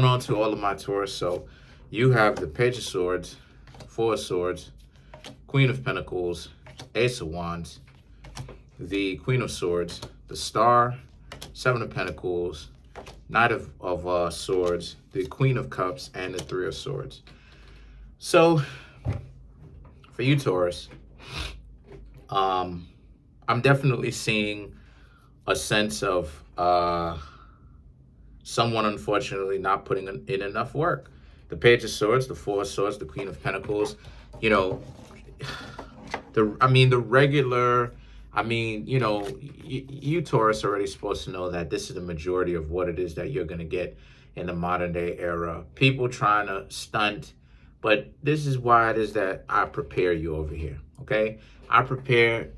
On to all of my Taurus. So you have the Page of Swords, Four of Swords, Queen of Pentacles, Ace of Wands, the Queen of Swords, the Star, Seven of Pentacles, Knight of Swords, the Queen of Cups, and the Three of Swords. So for you, Taurus, I'm definitely seeing a sense of someone unfortunately not putting in enough work. The Page of Swords, the Four of Swords, the Queen of Pentacles, you know, the regular, you Taurus already supposed to know that this is the majority of what it is that you're going to get in the modern day era. People trying to stunt, but this is why it is that I prepare you over here, okay? I prepare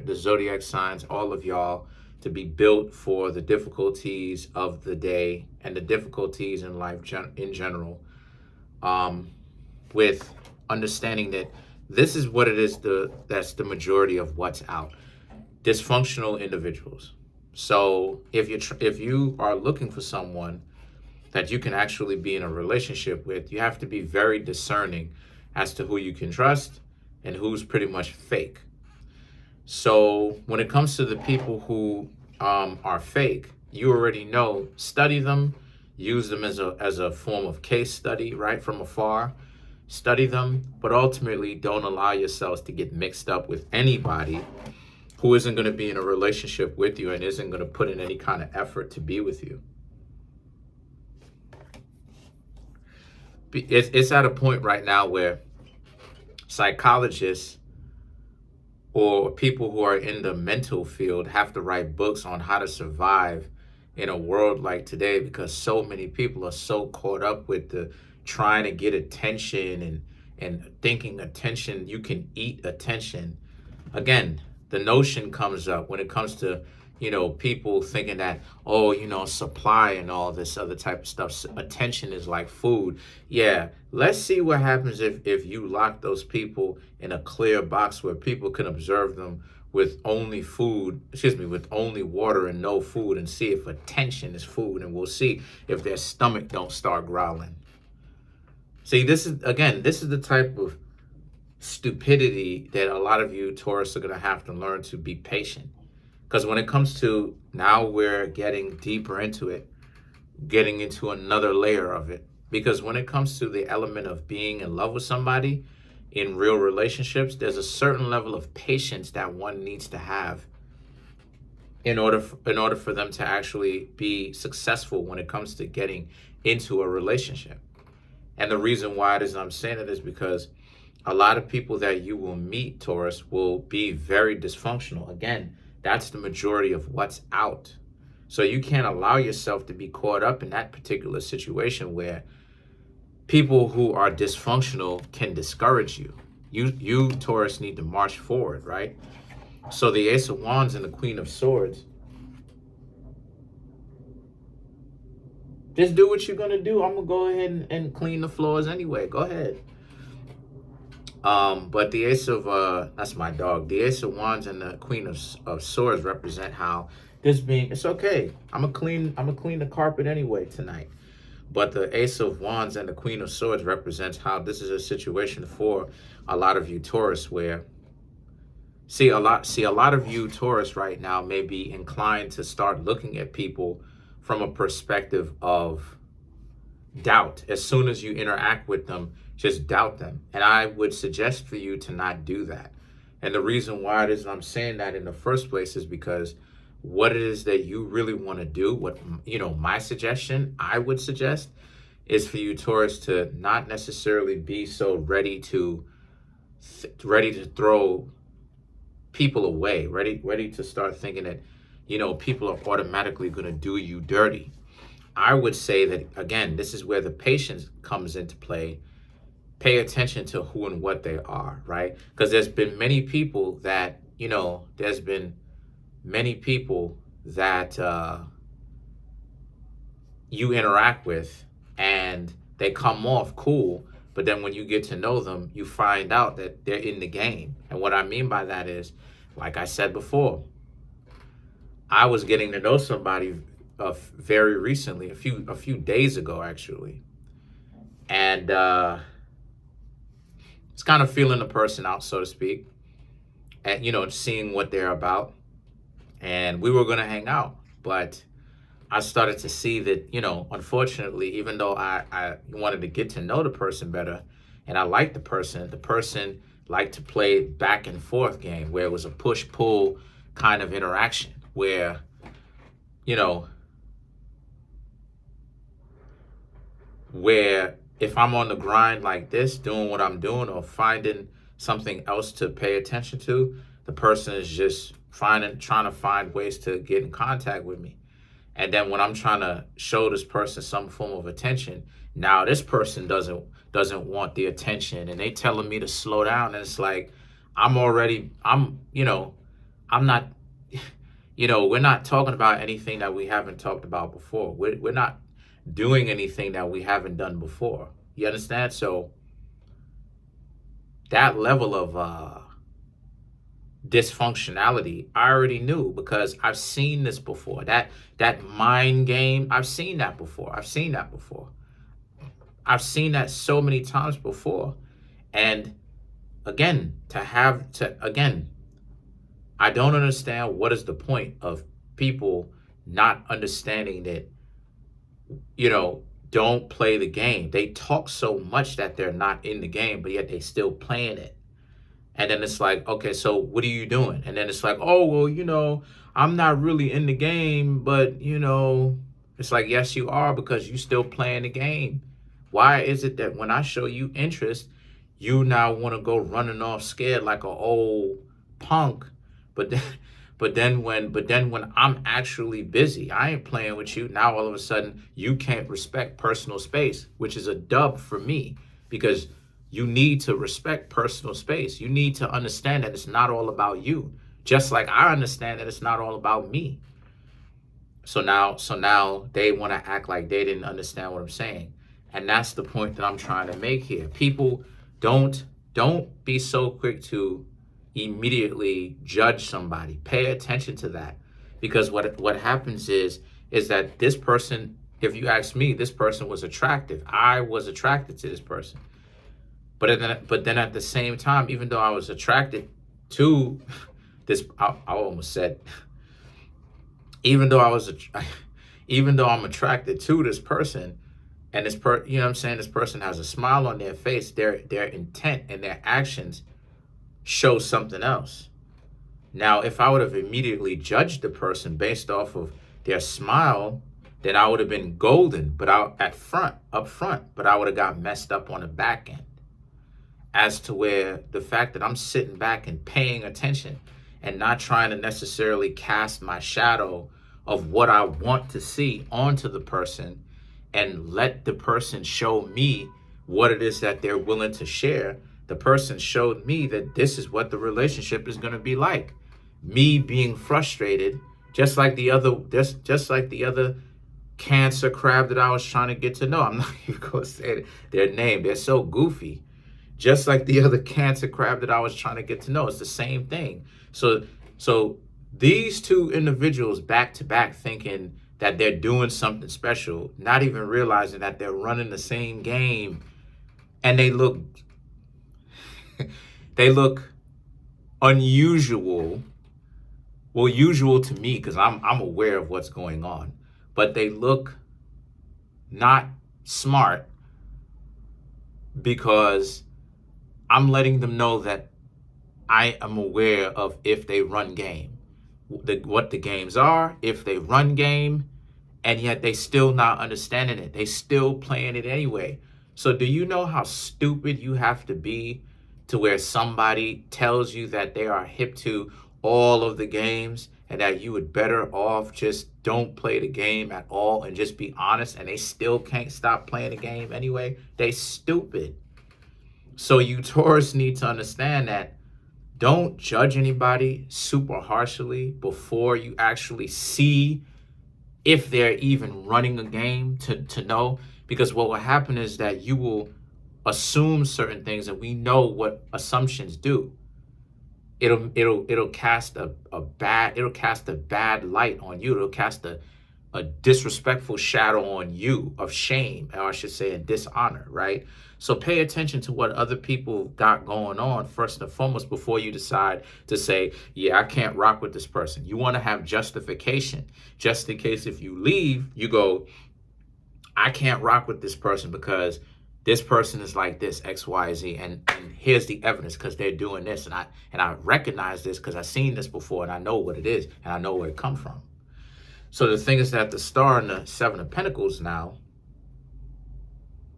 the zodiac signs, all of y'all, to be built for the difficulties of the day and the difficulties in life in general, with understanding that this is what it is, that's the majority of what's out. Dysfunctional individuals. So if you are looking for someone that you can actually be in a relationship with, you have to be very discerning as to who you can trust and who's pretty much fake. So when it comes to the people who are fake, you already know, study them, use them as a form of case study, right, from afar. Study them, but ultimately don't allow yourselves to get mixed up with anybody who isn't going to be in a relationship with you and isn't going to put in any kind of effort to be with you. It's at a point right now where psychologists or people who are in the mental field have to write books on how to survive in a world like today, because so many people are so caught up with the trying to get attention and thinking attention, you can eat attention. Again, the notion comes up when it comes to, people thinking that, supply and all this other type of stuff. Attention is like food. Yeah, let's see what happens if you lock those people in a clear box where people can observe them with only with only water and no food, and see if attention is food, and we'll see if their stomach don't start growling. See, this is the type of stupidity that a lot of you Taurus are going to have to learn to be patient. Because when it comes to, now we're getting deeper into it, getting into another layer of it. Because when it comes to the element of being in love with somebody in real relationships, there's a certain level of patience that one needs to have in order for them to actually be successful when it comes to getting into a relationship. And the reason why it is I'm saying it is because a lot of people that you will meet, Taurus, will be very dysfunctional. Again, that's the majority of what's out. So you can't allow yourself to be caught up in that particular situation where people who are dysfunctional can discourage you. You Taurus, need to march forward, right? So the Ace of Wands and the Queen of Swords, just do what you're going to do. I'm going to go ahead and clean the floors anyway. Go ahead. But the Ace of, that's my dog. The Ace of Wands and the Queen of Swords represent how it's okay. I'm gonna clean the carpet anyway tonight. But the Ace of Wands and the Queen of Swords represents how this is a situation for a lot of you Taurus where, a lot of you Taurus right now may be inclined to start looking at people from a perspective of doubt. As soon as you interact with them, just doubt them. And I would suggest for you to not do that. And the reason why it is I'm saying that in the first place is because what it is that you really want to do, my suggestion, I would suggest, is for you Taurus to not necessarily be so ready to throw people away, ready to start thinking that, people are automatically going to do you dirty. I would say that, again, this is where the patience comes into play. Pay attention to who and what they are, right? Because there's been many people that, you interact with and they come off cool, but then when you get to know them, you find out that they're in the game. And what I mean by that is, like I said before, I was getting to know somebody very recently, a few days ago actually, and it's kind of feeling the person out, so to speak, and seeing what they're about. And we were gonna hang out, but I started to see that, unfortunately, even though I wanted to get to know the person better and I liked the person liked to play back and forth game where it was a push-pull kind of interaction where, you know, where if I'm on the grind like this, doing what I'm doing or finding something else to pay attention to, the person is just trying to find ways to get in contact with me. And then when I'm trying to show this person some form of attention, now this person doesn't want the attention and they telling me to slow down. And it's like, I'm not, we're not talking about anything that we haven't talked about before. We're not doing anything that we haven't done before. You understand? So that level of dysfunctionality, I already knew because I've seen this before. That mind game, I've seen that before. I've seen that so many times before. And again, I don't understand what is the point of people not understanding that, don't play the game. They talk so much that they're not in the game, but yet they still playing it. And then it's like, okay, so what are you doing? And then it's like, oh, well, I'm not really in the game, but, it's like, yes, you are, because you still playing the game. Why is it that when I show you interest, you now want to go running off scared like an old punk? But then when I'm actually busy, I ain't playing with you. Now all of a sudden you can't respect personal space, which is a dub for me, because you need to respect personal space. You need to understand that it's not all about you. Just like I understand that it's not all about me. So now they want to act like they didn't understand what I'm saying. And that's the point that I'm trying to make here. People, don't be so quick to immediately judge somebody. Pay attention to that. Because what happens is that this person, if you ask me, this person was attractive. I was attracted to this person. But then at the same time, even though I was attracted to this, I almost said, even though I'm attracted to this person, and this this person has a smile on their face, their intent and their actions show something else. Now, if I would have immediately judged the person based off of their smile, then I would have been golden, but up front, but I would have got messed up on the back end. As to where the fact that I'm sitting back and paying attention and not trying to necessarily cast my shadow of what I want to see onto the person and let the person show me what it is that they're willing to share. The person showed me that this is what the relationship is going to be like. Me being frustrated, just like the other cancer crab that I was trying to get to know. I'm not even going to say their name. They're so goofy. Just like the other cancer crab that I was trying to get to know. It's the same thing. So these two individuals back to back thinking that they're doing something special, not even realizing that they're running the same game, and they look unusual. Well, usual to me because I'm aware of what's going on, but they look not smart because I'm letting them know that I am aware of if they run game, what the games are, if they run game, and yet they still not understanding it. They still playing it anyway. So do you know how stupid you have to be to where somebody tells you that they are hip to all of the games and that you would better off just don't play the game at all and just be honest, and they still can't stop playing the game anyway? They stupid. So you Taurus need to understand that don't judge anybody super harshly before you actually see if they're even running a game to know. Because what will happen is that you will assume certain things, and we know what assumptions do. It'll cast a bad light on you. It'll cast a disrespectful shadow on you of shame, or I should say in dishonor, right? So pay attention to what other people got going on first and foremost before you decide to say, yeah, I can't rock with this person. You want to have justification just in case if you leave, you go, I can't rock with this person because this person is like this, X, Y, Z, and here's the evidence because they're doing this, and I recognize this because I've seen this before and I know what it is and I know where it comes from. So the thing is that the star in the Seven of Pentacles now,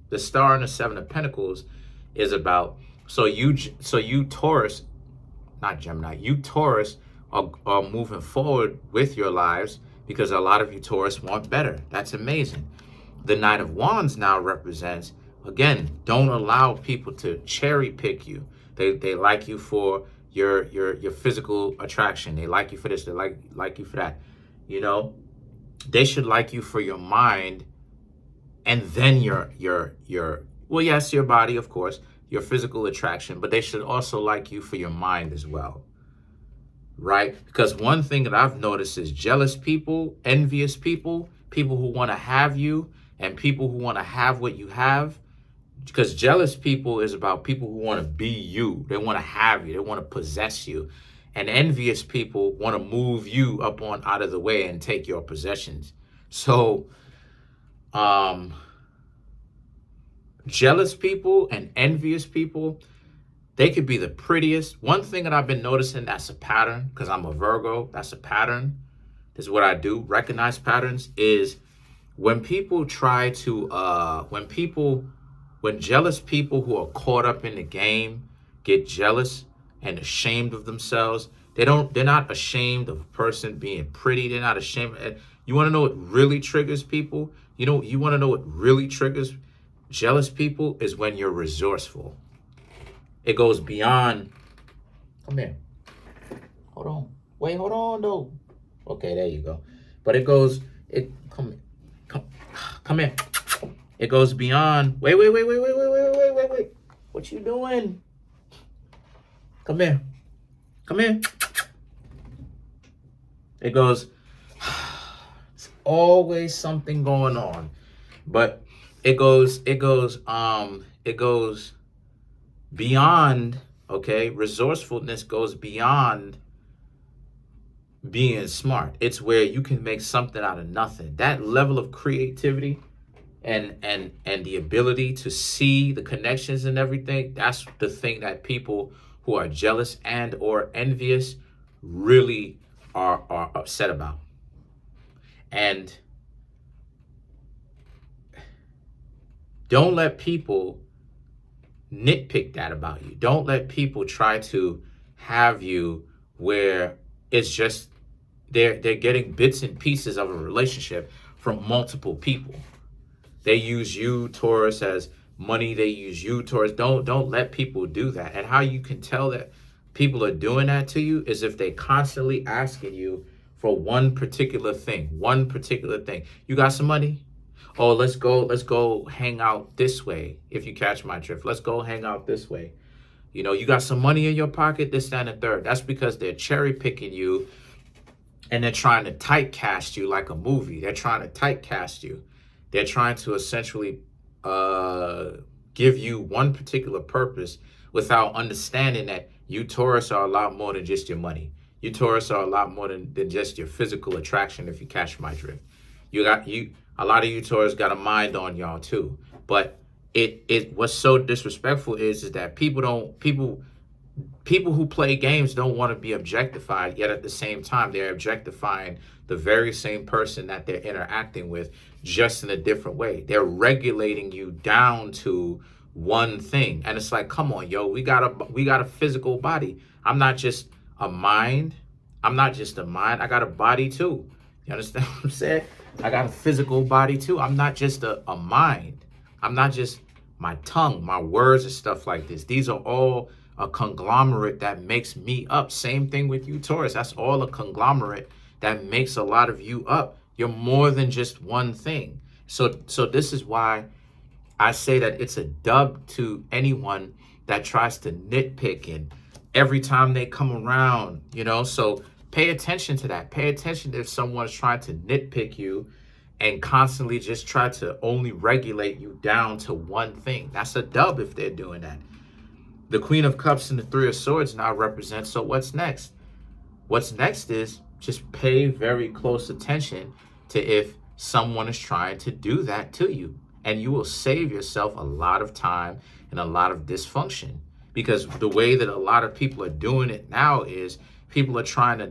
the star in the Seven of Pentacles is about, so you Taurus, not Gemini, you Taurus are moving forward with your lives because a lot of you Taurus want better. That's amazing. The Knight of Wands now represents, again, don't allow people to cherry pick you. They like you for your physical attraction. They like you for this. They like you for that. You know, they should like you for your mind, and then your well, yes, your body, of course, your physical attraction, but they should also like you for your mind as well. Right? Because one thing that I've noticed is jealous people, envious people, people who want to have you, and people who want to have what you have. Because jealous people is about people who want to be you. They want to have you. They want to possess you. And envious people want to move you up on out of the way and take your possessions. So, jealous people and envious people, they could be the prettiest. One thing that I've been noticing that's a pattern, because I'm a Virgo, that's a pattern. This is what I do, recognize patterns, is when people try to, when jealous people who are caught up in the game get jealous and ashamed of themselves, they're not ashamed of a person being pretty. They're not ashamed. You want to know what really triggers people? You want to know what really triggers jealous people is when you're resourceful. It goes beyond, come here. Hold on. Wait, hold on though. Okay, there you go. But come here. It goes beyond, wait. What you doing? Come here. It goes, it's always something going on. But it goes beyond, okay? Resourcefulness goes beyond being smart. It's where you can make something out of nothing. That level of creativity and the ability to see the connections and everything, that's the thing that people who are jealous and or envious really are upset about. And don't let people nitpick that about you. Don't let people try to have you where it's just they're getting bits and pieces of a relationship from multiple people. They use you, Taurus, as money. They use you, Taurus. Don't let people do that. And how you can tell that people are doing that to you is if they constantly asking you for one particular thing. You got some money? Oh, let's go hang out this way. If you catch my drift, let's go hang out this way. You got some money in your pocket, this, that, and the third. That's because they're cherry picking you and they're trying to typecast you like a movie. They're trying to typecast you. They're trying to essentially give you one particular purpose without understanding that you Taurus are a lot more than just your money. You Taurus are a lot more than just your physical attraction, if you catch my drift. A lot of you Taurus got a mind on y'all too. But what's so disrespectful is that people who play games don't want to be objectified, yet at the same time they're objectifying the very same person that they're interacting with, just in a different way. They're regulating you down to one thing. And it's like, come on, yo, we got a physical body. I'm not just a mind. I got a body too. You understand what I'm saying? I got a physical body too. I'm not just a mind. I'm not just my tongue, my words and stuff like this. These are all a conglomerate that makes me up. Same thing with you, Taurus. That's all a conglomerate that makes a lot of you up. You're more than just one thing. So this is why I say that it's a dub to anyone that tries to nitpick and every time they come around, so pay attention to that. Pay attention if someone's trying to nitpick you and constantly just try to only regulate you down to one thing. That's a dub if they're doing that. The Queen of Cups and the Three of Swords now represent, so what's next? What's next is just pay very close attention to if someone is trying to do that to you. And you will save yourself a lot of time and a lot of dysfunction. Because the way that a lot of people are doing it now is people are trying to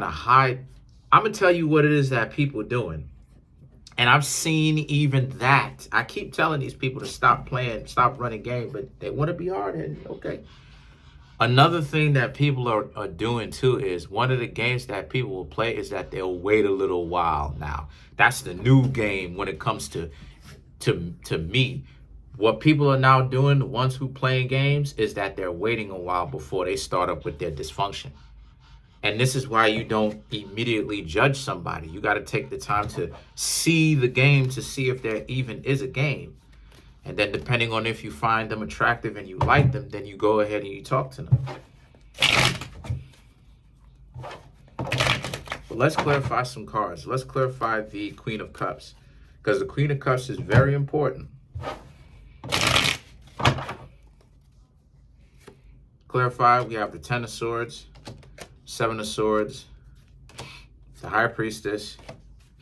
hide. I'm going to tell you what it is that people are doing. And I've seen even that. I keep telling these people to stop playing, stop running game, but they want to be hard-headed. Okay. Another thing that people are doing too is one of the games that people will play is that they'll wait a little while now. That's the new game when it comes to me. What people are now doing, the ones who playing games, is that they're waiting a while before they start up with their dysfunction. And this is why you don't immediately judge somebody. You got to take the time to see the game to see if there even is a game. And then depending on if you find them attractive and you like them, then you go ahead and you talk to them. But let's clarify some cards. Let's clarify the Queen of Cups, because the Queen of Cups is very important. Clarify, we have the Ten of Swords, Seven of Swords, the High Priestess,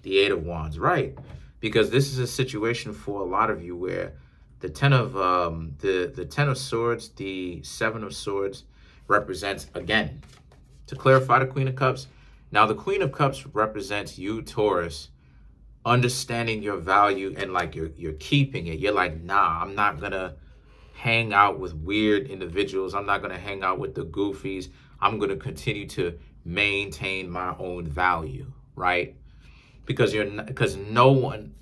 the Eight of Wands. Right, because this is a situation for a lot of you where the Ten of Swords, the Seven of Swords represents, again, to clarify the Queen of Cups. Now, the Queen of Cups represents you, Taurus, understanding your value and like you're keeping it. You're like, nah, I'm not gonna hang out with weird individuals. I'm not gonna hang out with the goofies. I'm gonna continue to maintain my own value, right? Because no one,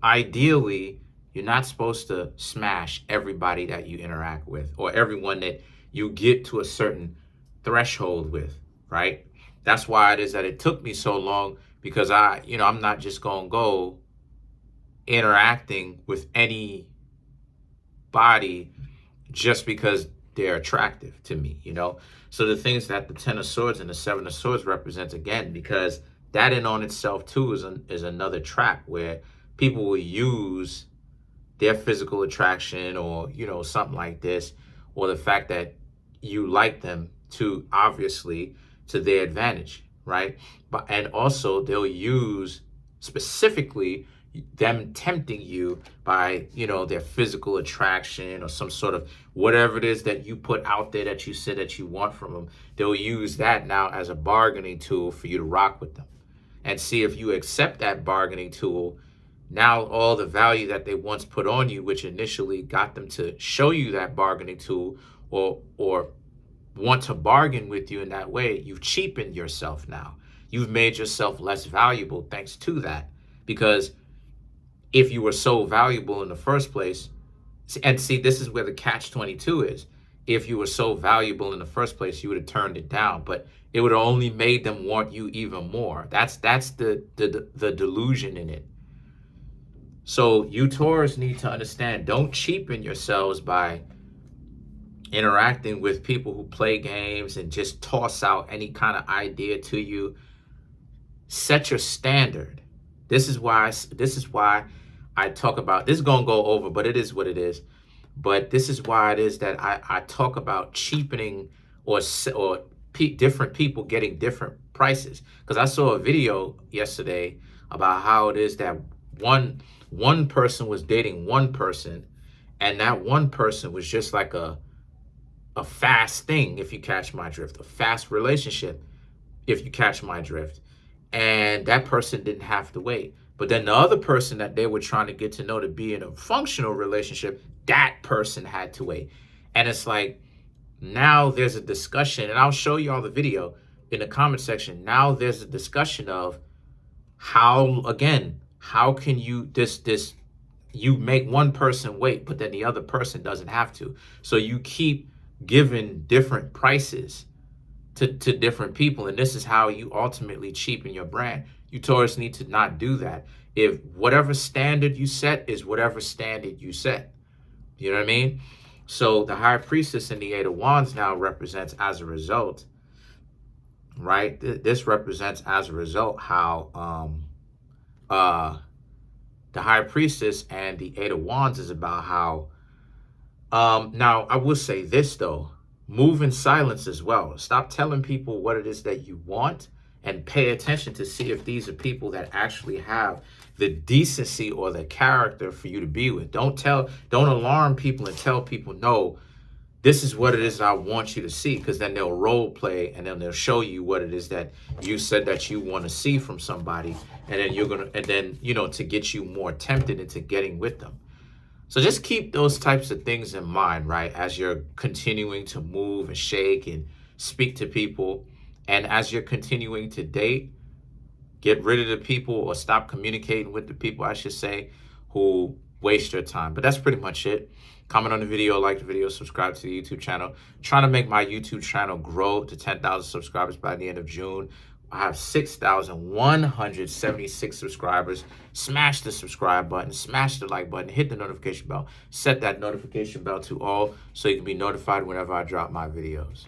ideally, you're not supposed to smash everybody that you interact with or everyone that you get to a certain threshold with, right? That's why it is that it took me so long, because I'm not just going to go interacting with anybody just because they're attractive to me, So the things that the Ten of Swords and the Seven of Swords represents, again, because that in on itself too is another trap where people will use their physical attraction or, something like this, or the fact that you like them to, obviously, to their advantage, right? And also they'll use specifically them tempting you by, their physical attraction or some sort of whatever it is that you put out there that you said that you want from them. They'll use that now as a bargaining tool for you to rock with them and see if you accept that bargaining tool. Now all the value that they once put on you, which initially got them to show you that bargaining tool or want to bargain with you in that way, you've cheapened yourself now. You've made yourself less valuable thanks to that. Because if you were so valuable in the first place, and see, this is where the catch-22 is. If you were so valuable in the first place, you would have turned it down, but it would have only made them want you even more. That's the delusion in it. So you Taurus need to understand, don't cheapen yourselves by interacting with people who play games and just toss out any kind of idea to you. Set your standard. This is why I talk about, this is going to go over, but it is what it is. But this is why it is that I talk about cheapening or different people getting different prices. Because I saw a video yesterday about how it is that one person was dating one person, and that one person was just like a fast thing, if you catch my drift, a fast relationship, if you catch my drift. And that person didn't have to wait. But then the other person that they were trying to get to know to be in a functional relationship, that person had to wait. And it's like, now there's a discussion, and I'll show you all the video in the comment section. Now there's a discussion of how can you, you make one person wait, but then the other person doesn't have to. So you keep giving different prices to different people. And this is how you ultimately cheapen your brand. You Taurus need to not do that. If whatever standard you set is whatever standard you set. You know what I mean? So the High Priestess and the Eight of Wands now represents, as a result, right? This represents, as a result, how the High Priestess and the Eight of Wands is about how, now I will say this though, move in silence as well. Stop telling people what it is that you want, and pay attention to see if these are people that actually have the decency or the character for you to be with. Don't alarm people and tell people, no, this is what it is that I want you to see, because then they'll role play and then they'll show you what it is that you said that you want to see from somebody, and then to get you more tempted into getting with them. So just keep those types of things in mind, right? As you're continuing to move and shake and speak to people, and as you're continuing to date, get rid of the people, or stop communicating with the people, I should say, who waste your time. But that's pretty much it. Comment on the video, like the video, subscribe to the YouTube channel. Trying to make my YouTube channel grow to 10,000 subscribers by the end of June. I have 6,176 subscribers. Smash the subscribe button, smash the like button, hit the notification bell, set that notification bell to all so you can be notified whenever I drop my videos.